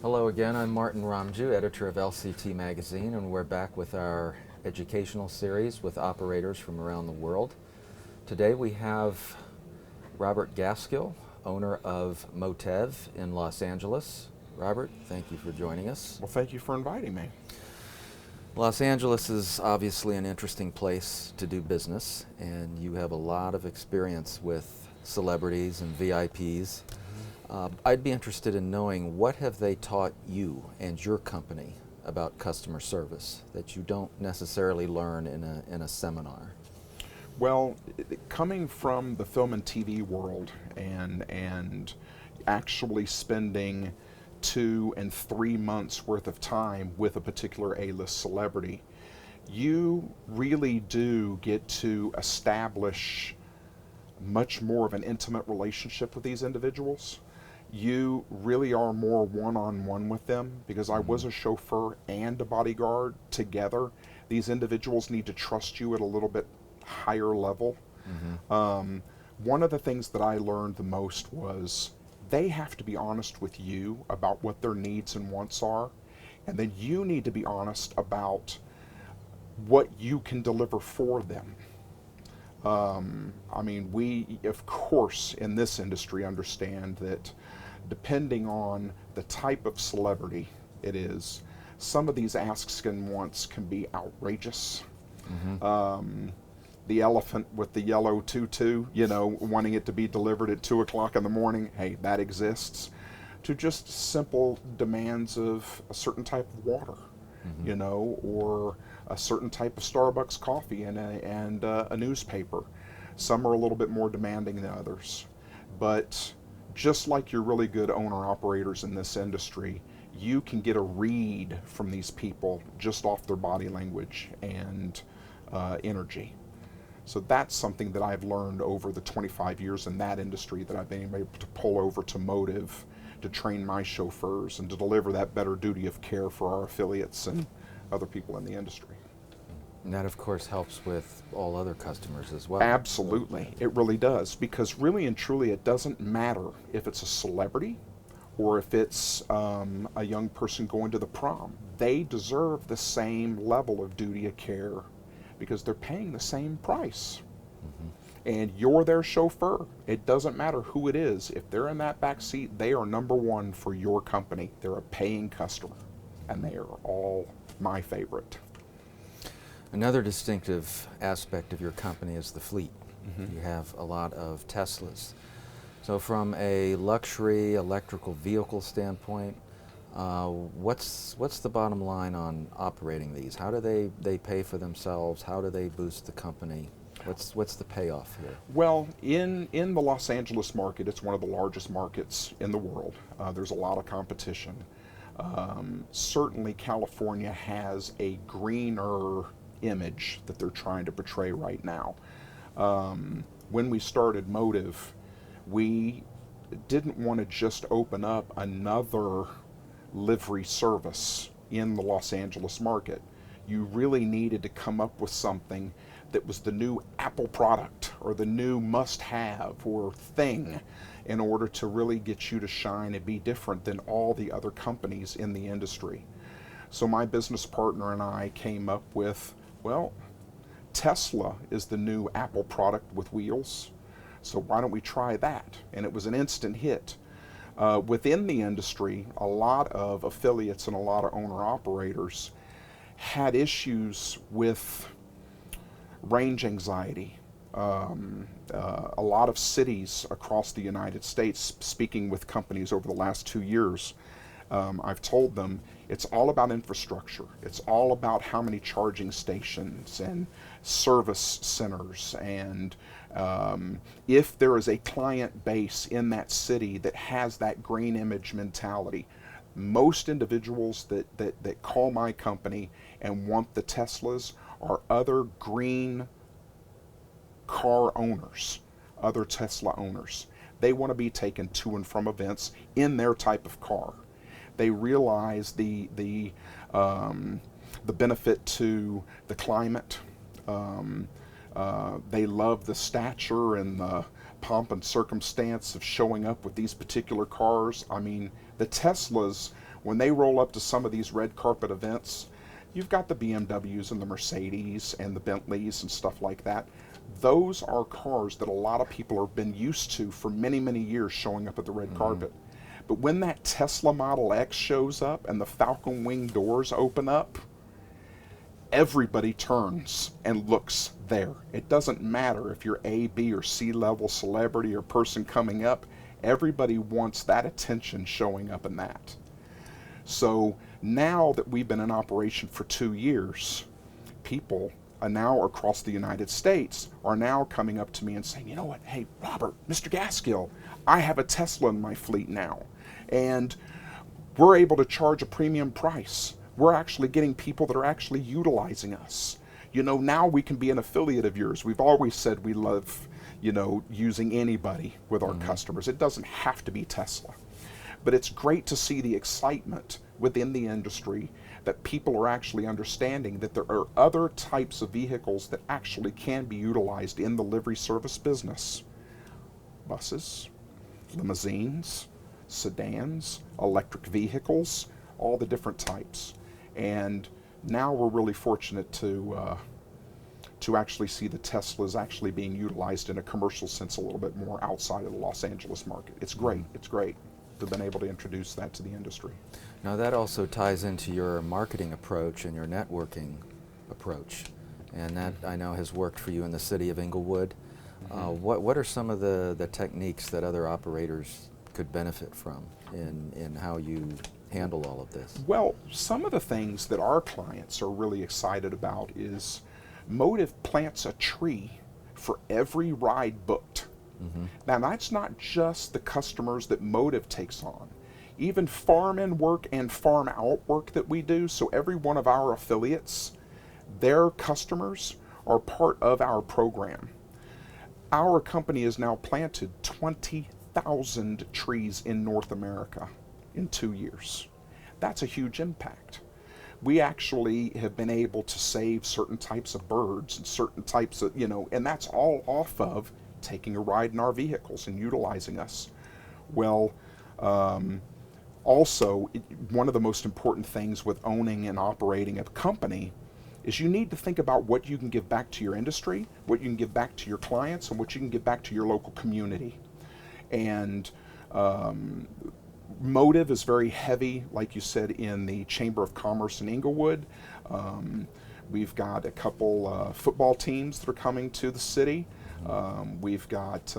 Hello again, I'm Martin Romjue, editor of LCT Magazine, and we're back with our educational series with operators from around the world. Today we have Robert Gaskill, owner of MOTEV in Los Angeles. Robert, thank you for joining us. Well, thank you for inviting me. Los Angeles is obviously an interesting place to do business, and you have a lot of experience with celebrities and VIPs. I'd be interested in knowing, what have they taught you and your company about customer service that you don't necessarily learn in a seminar? Well, coming from the film and TV world and actually spending 2 and 3 months worth of time with a particular A-list celebrity, you really do get to establish much more of an intimate relationship with these individuals. You really are more one-on-one with them, because I was a chauffeur and a bodyguard together. These individuals need to trust you at a little bit higher level. One of the things that I learned the most was they have to be honest with you about what their needs and wants are, and then you need to be honest about what you can deliver for them. We, of course, in this industry understand that depending on the type of celebrity it is, some of these asks and wants can be outrageous. The elephant with the yellow tutu, wanting it to be delivered at 2 o'clock in the morning, hey, that exists. To just simple demands of a certain type of water, or a certain type of Starbucks coffee and a newspaper. Some are a little bit more demanding than others. But just like you're really good owner-operators in this industry, you can get a read from these people just off their body language and energy. So that's something that I've learned over the 25 years in that industry, that I've been able to pull over to MOTEV to train my chauffeurs and to deliver that better duty of care for our affiliates and other people in the industry. And that, of course, helps with all other customers as well. Absolutely, it really does, because really and truly it doesn't matter if it's a celebrity or if it's a young person going to the prom. They deserve the same level of duty of care because they're paying the same price. And you're their chauffeur. It doesn't matter who it is. If they're in that back seat, they are number one for your company. They're a paying customer, and they are all my favorite. Another distinctive aspect of your company is the fleet. You have a lot of Teslas. So from a luxury electrical vehicle standpoint, what's the bottom line on operating these? How do they pay for themselves? How do they boost the company? What's the payoff here? Well, in the Los Angeles market, it's one of the largest markets in the world. There's a lot of competition. Certainly California has a greener image that they're trying to portray right now. When we started MOTEV, we didn't want to just open up another livery service in the Los Angeles market. You really needed to come up with something that was the new Apple product or the new must-have or thing in order to really get you to shine and be different than all the other companies in the industry. So my business partner and I came up with, well, Tesla is the new Apple product with wheels, so why don't we try that? And it was an instant hit. Within the industry, a lot of affiliates and a lot of owner-operators had issues with range anxiety. A lot of cities across the United States, speaking with companies over the last 2 years, I've told them it's all about infrastructure. It's all about how many charging stations and service centers, and if there is a client base in that city that has that green image mentality. Most individuals that call my company and want the Teslas are other green car owners, other Tesla owners. They want to be taken to and from events in their type of car. They realize the benefit to the climate. They love the stature and the pomp and circumstance of showing up with these particular cars. I mean, the Teslas When they roll up to some of these red carpet events, you've got the BMWs and the Mercedes and the Bentleys and stuff like that. Those are cars that a lot of people have been used to for many, many years showing up at the red carpet. But when that Tesla Model X shows up and the Falcon Wing doors open up, everybody turns and looks there. It doesn't matter if you're A, B, or C level celebrity or person coming up. Everybody wants that attention showing up in that. So now that we've been in operation for 2 years, people are now across the United States are now coming up to me and saying, you know what, hey, Robert, Mr. Gaskill, I have a Tesla in my fleet now, and we're able to charge a premium price. We're actually getting people that are actually utilizing us. You know, now we can be an affiliate of yours. We've always said we love, you know, using anybody with our customers. It doesn't have to be Tesla. But it's great to see the excitement within the industry that people are actually understanding that there are other types of vehicles that actually can be utilized in the livery service business. Buses, limousines, sedans, electric vehicles, all the different types. And now we're really fortunate to actually see the Teslas actually being utilized in a commercial sense a little bit more outside of the Los Angeles market. It's great. It's great to have been able to introduce that to the industry. Now that also ties into your marketing approach and your networking approach, and that I know has worked for you in the city of Inglewood. What are some of the techniques that other operators could benefit from in how you handle all of this? Well, some of the things that our clients are really excited about is MOTEV plants a tree for every ride booked. Now that's not just the customers that MOTEV takes on. Even farm-in work and farm-out work that we do, so every one of our affiliates, their customers are part of our program. Our company has now planted 20,000 trees in North America in 2 years. That's a huge impact. We actually have been able to save certain types of birds and certain types of, you know, and that's all off of taking a ride in our vehicles and utilizing us. Well, also, one of the most important things with owning and operating a company is you need to think about what you can give back to your industry, what you can give back to your clients, and what you can give back to your local community. And MOTEV is very heavy, like you said, in the Chamber of Commerce in Inglewood. We've got a couple football teams that are coming to the city. We've got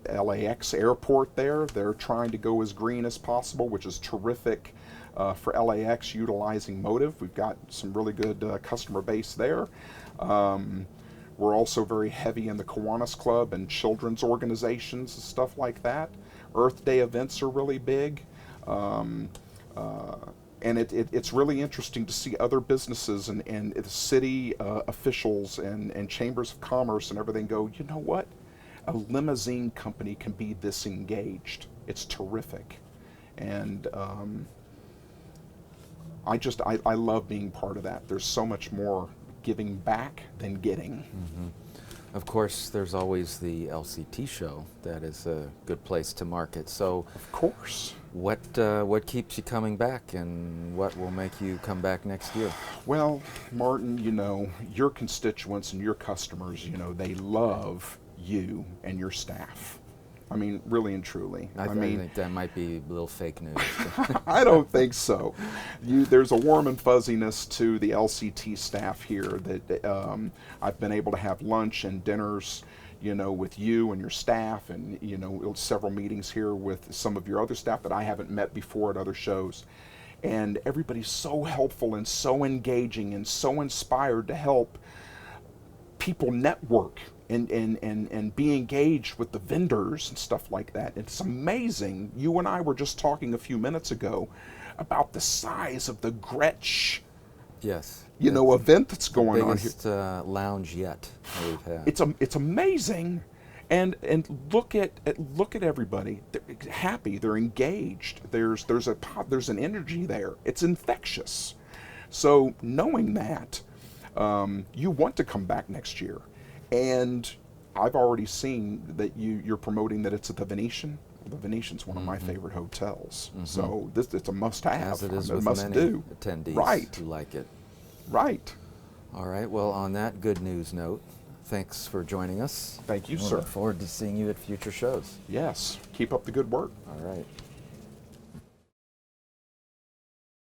LAX airport there. They're trying to go as green as possible, which is terrific for LAX utilizing MOTEV. We've got some really good customer base there. We're also very heavy in the Kiwanis Club and children's organizations and stuff like that. Earth Day events are really big. And it's really interesting to see other businesses and the city officials and chambers of commerce and everything go, you know what? A limousine company can be this engaged. It's terrific. And I love being part of that. There's so much more giving back than getting. Of course, there's always the LCT show. That is a good place to market. So, of course. What keeps you coming back, and what will make you come back next year? Well, Martin, you know, your constituents and your customers, you know, they love you and your staff. I mean, really and truly. I think that might be a little fake news. I don't think so. There's a warm and fuzziness to the LCT staff here that I've been able to have lunch and dinners, you know, with you and your staff, and, you know, several meetings here with some of your other staff that I haven't met before at other shows. And everybody's so helpful and so engaging and so inspired to help people network and be engaged with the vendors and stuff like that. It's amazing. You and I were just talking a few minutes ago about the size of the Gretsch, yes, you know, event that's going on here. Biggest lounge yet that we've had. It's amazing, and look at everybody. They're happy. They're engaged. There's an energy there. It's infectious. So knowing that, you want to come back next year. And I've already seen that you're promoting that it's at the Venetian. The Venetian's one of my favorite hotels. So it's a must-have. As it is a with many must-do. attendees Right. who like it. Right. All right, well, on that good news note, thanks for joining us. Thank you, We sir. look forward to seeing you at future shows. Yes. Keep up the good work. All right.